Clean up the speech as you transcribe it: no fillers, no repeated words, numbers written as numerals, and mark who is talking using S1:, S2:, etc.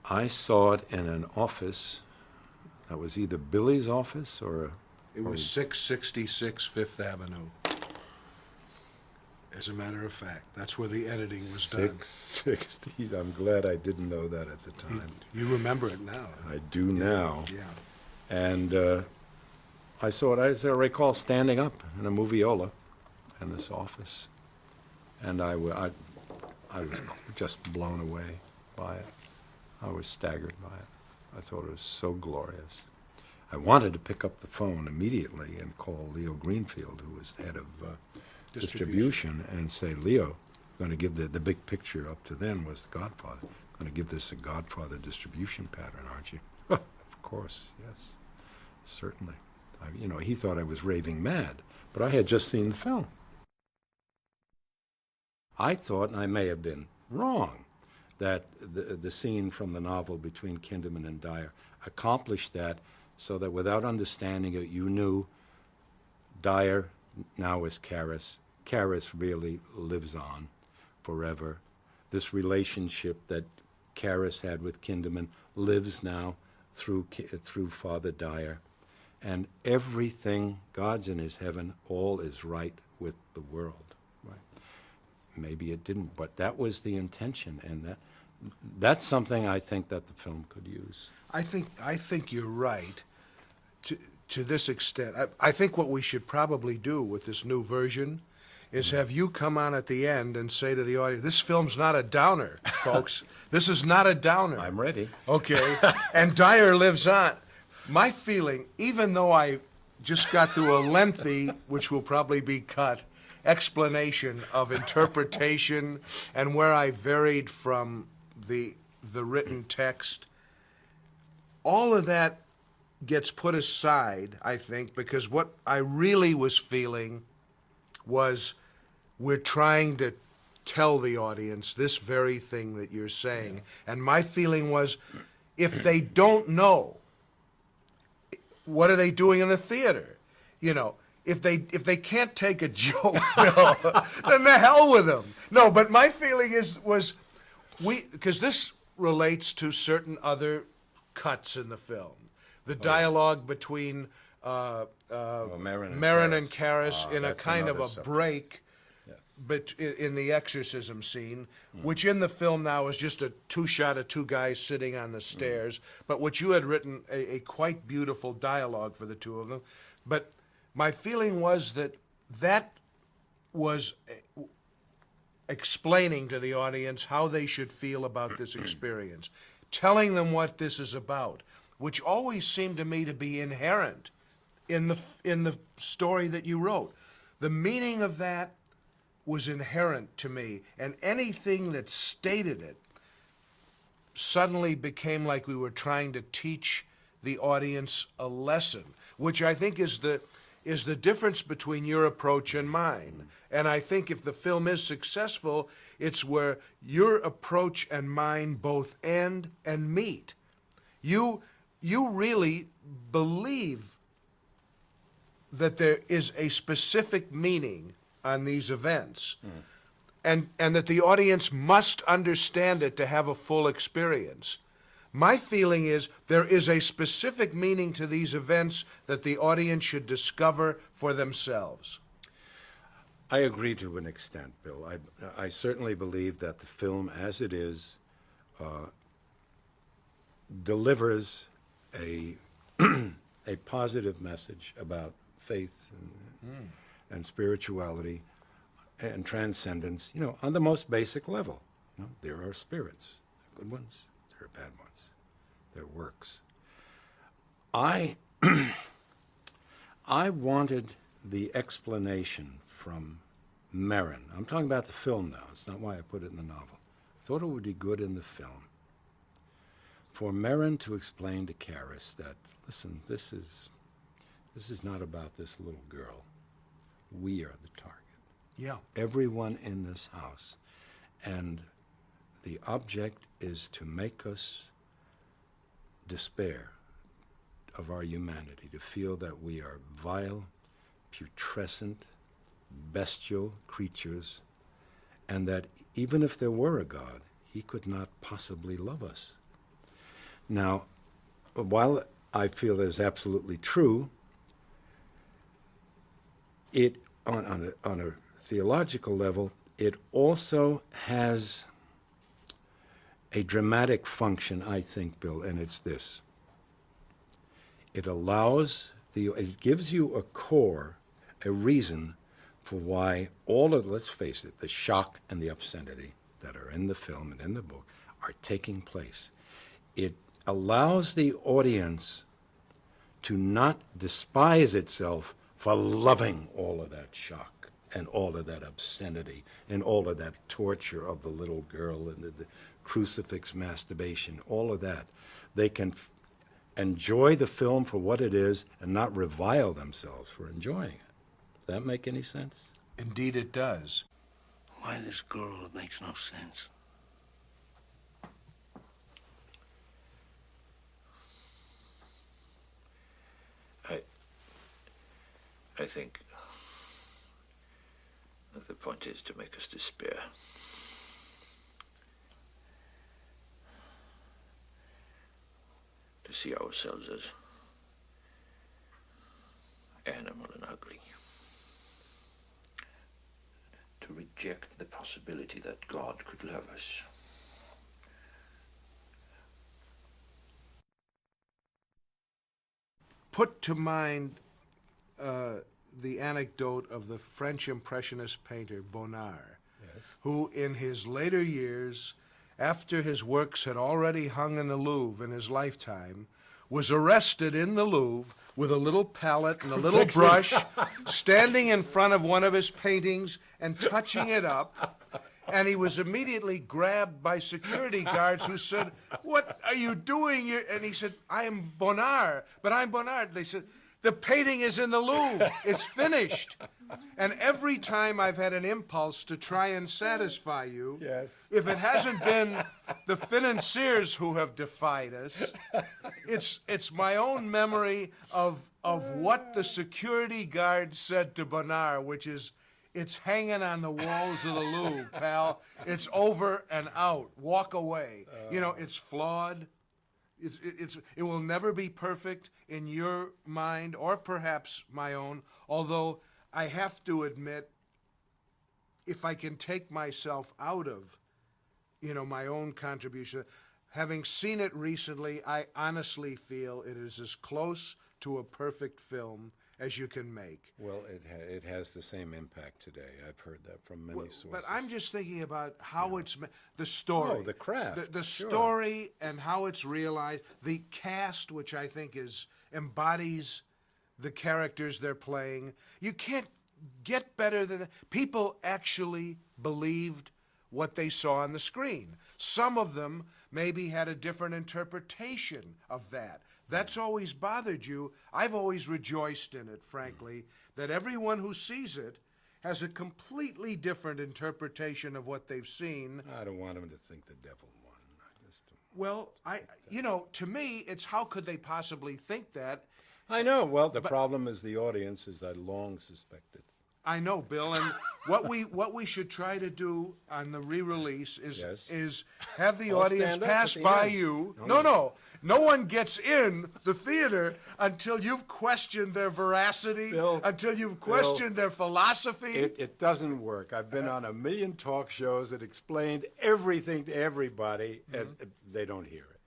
S1: I saw it in an office that was either Billy's office or...
S2: It was 666 Fifth Avenue. As a matter of fact, that's where the editing was done.
S1: 660. I'm glad I didn't know that at the time.
S2: You remember it now.
S1: I do now.
S2: Yeah.
S1: And I saw it, as I recall, standing up in a moviola in this office. And I was just blown away by it. I was staggered by it. I thought it was so glorious. I wanted to pick up the phone immediately and call Leo Greenfield, who was head of distribution, and say, Leo, going to give the big picture up to then was The Godfather. Going to give this a Godfather distribution pattern, aren't you? Of course, yes, certainly. He thought I was raving mad, but I had just seen the film. I thought, and I may have been wrong, that the scene from the novel between Kinderman and Dyer accomplished that, so that without understanding it, you knew Dyer now is Karras. Karras really lives on forever. This relationship that Karras had with Kinderman lives now through Father Dyer. And everything, God's in his heaven, all is right with the world. Right? Maybe it didn't, but that was the intention, and that's something I think that the film could use.
S2: I think you're right to this extent. I think what we should probably do with this new version is have you come on at the end and say to the audience, this film's not a downer, folks. This is not a downer.
S1: I'm ready.
S2: Okay. And Dyer lives on. My feeling, even though I just got through a lengthy, which will probably be cut, explanation of interpretation and where I varied from the written text, all of that gets put aside, I think, because what I really was feeling was we're trying to tell the audience this very thing that you're saying. Yeah. And my feeling was, if they don't know, what are they doing in the theater? If they can't take a joke, then the hell with them. No, but my feeling was because this relates to certain other cuts in the film. The dialogue between Marin and Karras in a kind of a break in the exorcism scene, which in the film now is just a two-shot of two guys sitting on the stairs, but which you had written a quite beautiful dialogue for the two of them. But my feeling was that was explaining to the audience how they should feel about this experience, telling them what this is about, which always seemed to me to be inherent in the story that you wrote. The meaning of that was inherent to me, and anything that stated it suddenly became like we were trying to teach the audience a lesson, which I think is the difference between your approach and mine. And I think if the film is successful, it's where your approach and mine both end and meet. You really believe that there is a specific meaning on these events, and that the audience must understand it to have a full experience. My feeling is there is a specific meaning to these events that the audience should discover for themselves.
S1: I agree to an extent, Bill. I certainly believe that the film, as it is, delivers a positive message about faith and spirituality and transcendence, on the most basic level. There are spirits, good ones, there are bad ones, there are works. I wanted the explanation from Marin. I'm talking about the film now. It's not why I put it in the novel. I thought it would be good in the film for Marin to explain to Karras that, listen, this is not about this little girl. We are the target.
S2: Yeah.
S1: Everyone in this house. And the object is to make us despair of our humanity, to feel that we are vile, putrescent, bestial creatures, and that even if there were a God, he could not possibly love us. Now, while I feel that is absolutely true, it on a theological level, it also has a dramatic function, I think, Bill, and it's this. It it gives you a core, a reason for why all of, let's face it, the shock and the obscenity that are in the film and in the book are taking place. It allows the audience to not despise itself for loving all of that shock and all of that obscenity and all of that torture of the little girl and the crucifix masturbation, all of that. They can enjoy the film for what it is and not revile themselves for enjoying it. Does that make any sense?
S2: Indeed it does.
S3: Why this girl? It makes no sense. I think that the point is to make us despair. To see ourselves as animal and ugly. To reject the possibility that God could love us.
S2: Put to mind the anecdote of the French Impressionist painter Bonnard, who in his later years, after his works had already hung in the Louvre in his lifetime, was arrested in the Louvre with a little palette and a little brush, standing in front of one of his paintings and touching it up. And he was immediately grabbed by security guards who said, "What are you doing?" And he said, "I am Bonnard, but I'm Bonnard." They said, "The painting is in the Louvre. It's finished." And every time I've had an impulse to try and satisfy you,
S1: Yes.
S2: if it hasn't been the financiers who have defied us, it's my own memory of what the security guard said to Bonnard, which is, "It's hanging on the walls of the Louvre, pal. It's over and out. Walk away." It's flawed. It will never be perfect in your mind or perhaps my own, although I have to admit, if I can take myself out of, my own contribution, having seen it recently, I honestly feel it is as close to a perfect film as you can make.
S1: Well, it has the same impact today. I've heard that from many sources.
S2: But I'm just thinking about how it's the story.
S1: Oh, the craft,
S2: The
S1: sure.
S2: story and how it's realized. The cast, which I think embodies the characters they're playing. You can't get better than that. People actually believed what they saw on the screen. Some of them maybe had a different interpretation of that. That's always bothered you. I've always rejoiced in it, frankly, that everyone who sees it has a completely different interpretation of what they've seen.
S1: I don't want them to think the devil won. I just don't.
S2: Well, to me, it's how could they possibly think that?
S1: I know. Well, the problem is the audience, as I long suspected.
S2: I know, Bill, and what we should try to do on the re-release is have the
S1: I'll
S2: audience
S1: stand up
S2: pass
S1: at the
S2: by
S1: end.
S2: you. No one gets in the theater until you've questioned their veracity,
S1: Bill,
S2: until you've questioned their philosophy.
S1: It doesn't work. I've been on a million talk shows that explained everything to everybody, and they don't hear it.